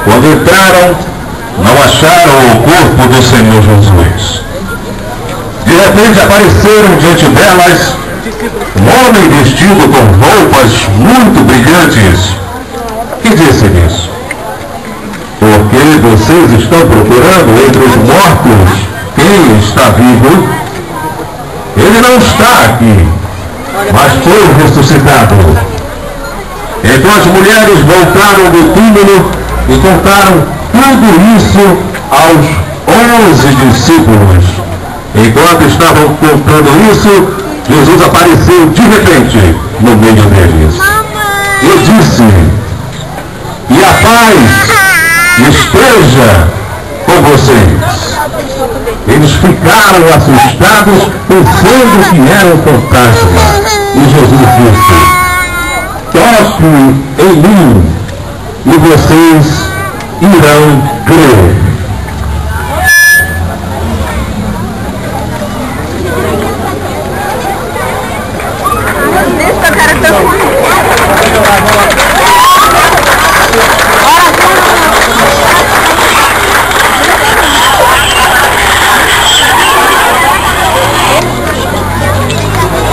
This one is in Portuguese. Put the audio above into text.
Quando entraram, não acharam o corpo do Senhor Jesus. De repente apareceram diante delas um homem vestido com roupas muito brilhantes, que disse-lhes: por que vocês estão procurando entre os mortos quem está vivo? Ele não está aqui, mas foi ressuscitado. Então as mulheres voltaram do túmulo e contaram tudo isso aos 11 discípulos. Enquanto estavam contando isso, Jesus apareceu de repente no meio deles e disse: e a paz esteja com vocês. Eles ficaram assustados, pensando que era um fantasma. E Jesus disse: toque em mim e vocês irão crer.